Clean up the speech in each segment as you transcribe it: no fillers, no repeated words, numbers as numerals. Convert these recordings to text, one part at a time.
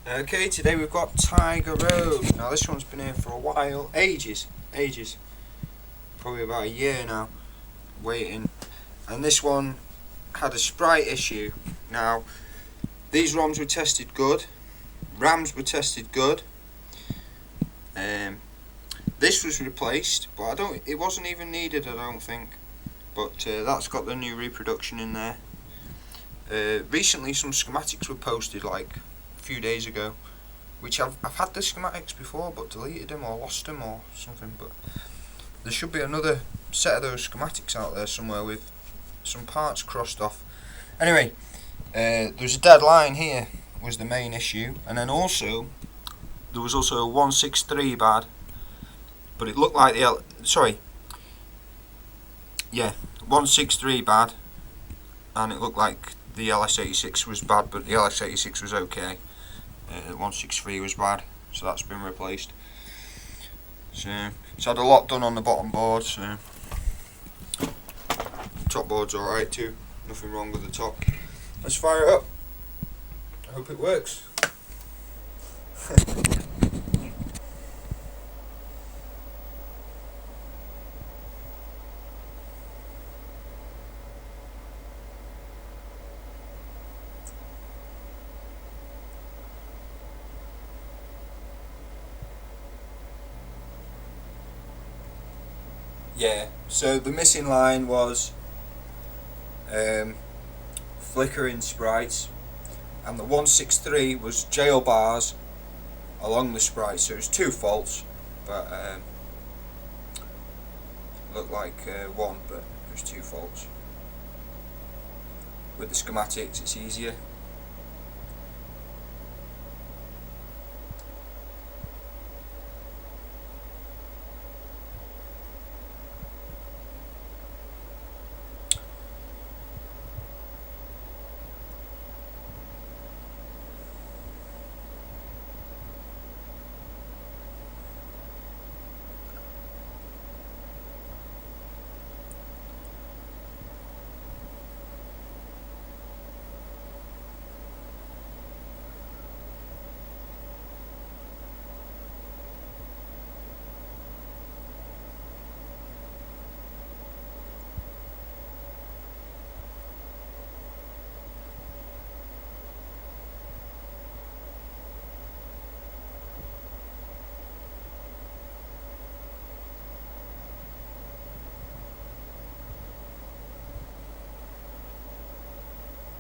Okay, today we've got Tiger Road. Now this one's been here for a while, ages, probably about a year now, waiting. And this one had a sprite issue. Now, these ROMs were tested good, RAMs were tested good. This was replaced, but it wasn't even needed, I don't think. But that's got the new reproduction in there. Recently, some schematics were posted like a few days ago, which I've had the schematics before, but deleted them or lost them or something. But there should be another set of those schematics out there somewhere with some parts crossed off. Anyway, there's a dead line here was the main issue, and then also there was also a 163 bad, but it looked like the 163 bad, and it looked like the LS86 was bad, but the LS86 was okay. 163 was bad, so that's been replaced. So it's had a lot done on the bottom board. So top board's alright too. Nothing wrong with the top. Let's fire it up. I hope it works. Yeah, so the missing line was flickering sprites, and the 163 was jail bars along the sprites, so it was two faults, but looked like one, but it was two faults. With the schematics it's easier.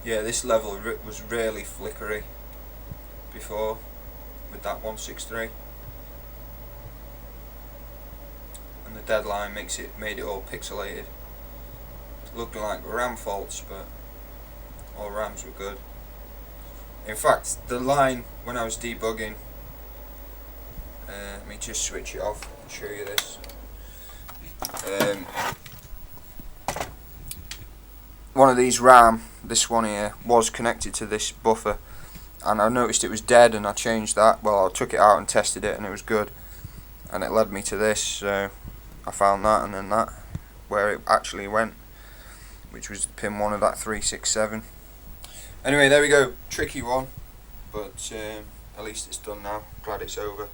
Yeah, this level was really flickery before with that 163, and the deadline made it all pixelated, looking like RAM faults, but all RAMs were good. In fact, the line when I was debugging, let me just switch it off and show you this. One of these RAM, this one here, was connected to this buffer, and I noticed it was dead, and I changed that. Well, I took it out and tested it, and it was good, and it led me to this. So I found that, and then that, where it actually went, which was pin 1 of that 367. Anyway, there we go. Tricky one, but at least it's done now. Glad it's over.